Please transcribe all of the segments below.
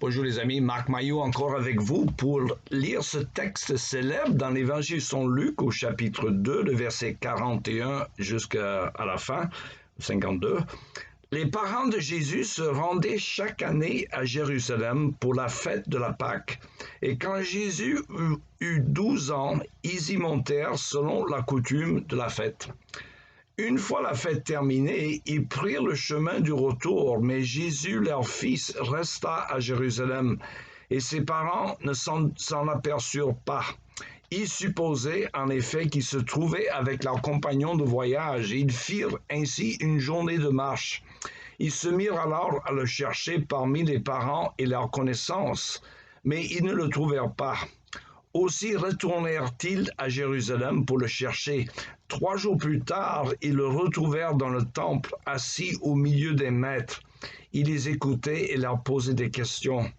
Bonjour les amis, Marc Maillot encore avec vous pour lire ce texte célèbre dans l'Évangile selon Luc au chapitre 2, le verset 41 jusqu'à la fin, 52. Les parents de Jésus se rendaient chaque année à Jérusalem pour la fête de la Pâque. Et quand Jésus eut 12 ans, ils y montèrent selon la coutume de la fête. Une fois la fête terminée, ils prirent le chemin du retour, mais Jésus, leur fils, resta à Jérusalem, et ses parents ne s'en aperçurent pas. Ils supposaient en effet qu'ils se trouvaient avec leurs compagnons de voyage, et ils firent ainsi une journée de marche. Ils se mirent alors à le chercher parmi les parents et leurs connaissances, mais ils ne le trouvèrent pas. Aussi retournèrent-ils à Jérusalem pour le chercher. 3 jours plus tard, ils le retrouvèrent dans le temple, assis au milieu des maîtres. Il les écoutait et leur posait des questions.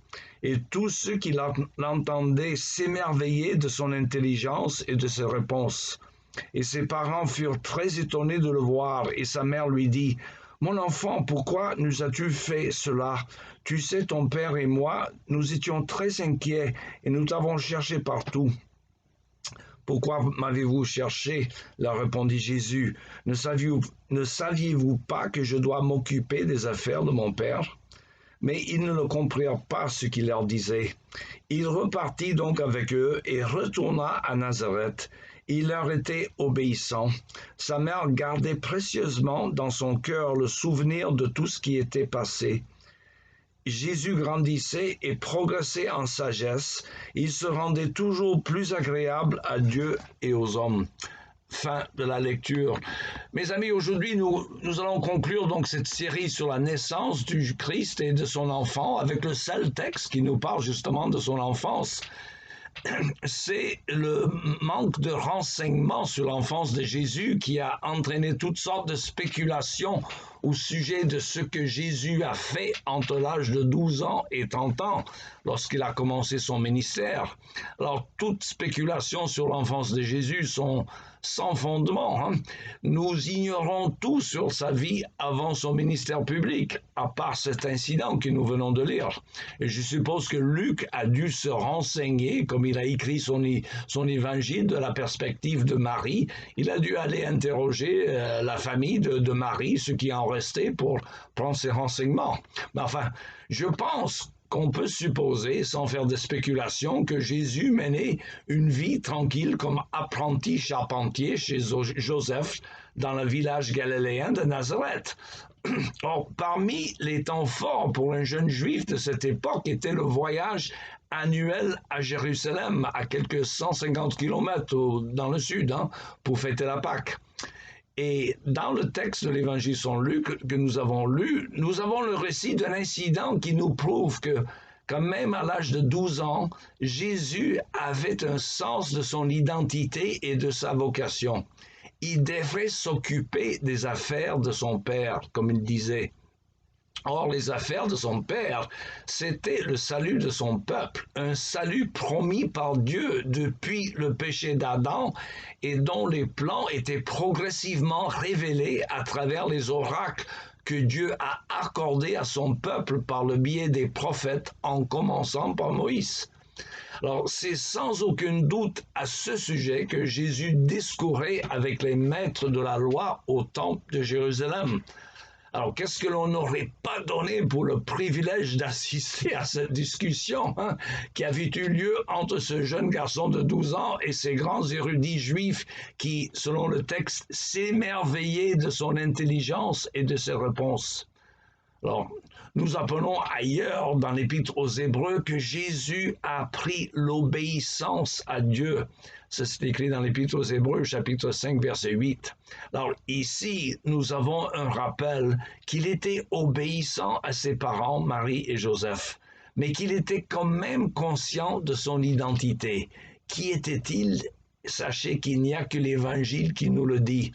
Et tous ceux qui l'entendaient s'émerveillaient de son intelligence et de ses réponses. Et ses parents furent très étonnés de le voir, et sa mère lui dit: « Mon enfant, pourquoi nous as-tu fait cela? Tu sais, ton père et moi, nous étions très inquiets et nous t'avons cherché partout. » « Pourquoi m'avez-vous cherché? » leur répondit Jésus. « Ne saviez-vous pas que je dois m'occuper des affaires de mon père? » Mais ils ne le comprirent pas ce qu'il leur disait. Il repartit donc avec eux et retourna à Nazareth. Il leur était obéissant. Sa mère gardait précieusement dans son cœur le souvenir de tout ce qui était passé. Jésus grandissait et progressait en sagesse. Il se rendait toujours plus agréable à Dieu et aux hommes. Fin de la lecture. Mes amis, aujourd'hui, nous allons conclure donc cette série sur la naissance du Christ et de son enfant avec le seul texte qui nous parle justement de son enfance. C'est le manque de renseignements sur l'enfance de Jésus qui a entraîné toutes sortes de spéculations au sujet de ce que Jésus a fait entre l'âge de 12 ans et 30 ans lorsqu'il a commencé son ministère. Alors, toutes spéculations sur l'enfance de Jésus sont sans fondement. Nous ignorons tout sur sa vie avant son ministère public, à part cet incident que nous venons de lire. Et je suppose que Luc a dû se renseigner, comme il a écrit son évangile de la perspective de Marie. Il a dû aller interroger la famille de Marie, ce qui en restait pour prendre ses renseignements. Mais enfin, je pense qu'on peut supposer, sans faire de spéculation, que Jésus menait une vie tranquille comme apprenti charpentier chez Joseph dans le village galiléen de Nazareth. Or, parmi les temps forts pour un jeune juif de cette époque était le voyage annuel à Jérusalem, à quelques 150 kilomètres dans le sud, pour fêter la Pâque. Et dans le texte de l'Évangile selon Luc que nous avons lu, nous avons le récit d'un incident qui nous prouve que, quand même à l'âge de 12 ans, Jésus avait un sens de son identité et de sa vocation. Il devrait s'occuper des affaires de son père, comme il disait. Or, les affaires de son père, c'était le salut de son peuple, un salut promis par Dieu depuis le péché d'Adam et dont les plans étaient progressivement révélés à travers les oracles que Dieu a accordés à son peuple par le biais des prophètes, en commençant par Moïse. Alors, c'est sans aucun doute à ce sujet que Jésus discourait avec les maîtres de la loi au temple de Jérusalem. Alors, qu'est-ce que l'on n'aurait pas donné pour le privilège d'assister à cette discussion qui avait eu lieu entre ce jeune garçon de 12 ans et ces grands érudits juifs qui, selon le texte, s'émerveillaient de son intelligence et de ses réponses. Alors, nous apprenons ailleurs dans l'Épître aux Hébreux que Jésus a appris l'obéissance à Dieu. C'est écrit dans l'Épître aux Hébreux, chapitre 5, verset 8. Alors ici, nous avons un rappel qu'il était obéissant à ses parents, Marie et Joseph, mais qu'il était quand même conscient de son identité. Qui était-il? Sachez qu'il n'y a que l'Évangile qui nous le dit.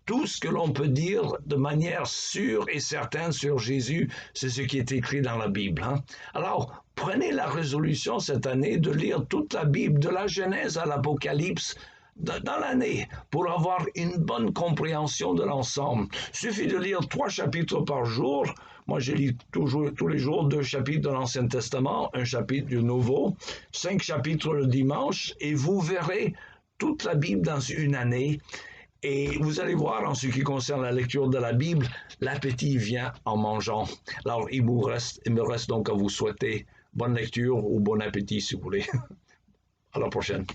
Tout ce que l'on peut dire de manière sûre et certaine sur Jésus, c'est ce qui est écrit dans la Bible. Alors, prenez la résolution cette année de lire toute la Bible, de la Genèse à l'Apocalypse, dans l'année pour avoir une bonne compréhension de l'ensemble. Il suffit de lire 3 chapitres par jour. Moi, je lis toujours, tous les jours 2 chapitres de l'Ancien Testament, 1 chapitre du Nouveau, 5 chapitres le dimanche, et vous verrez toute la Bible dans une année. Et vous allez voir, en ce qui concerne la lecture de la Bible, l'appétit vient en mangeant. Alors, il me reste donc à vous souhaiter bonne lecture ou bon appétit, si vous voulez. À la prochaine.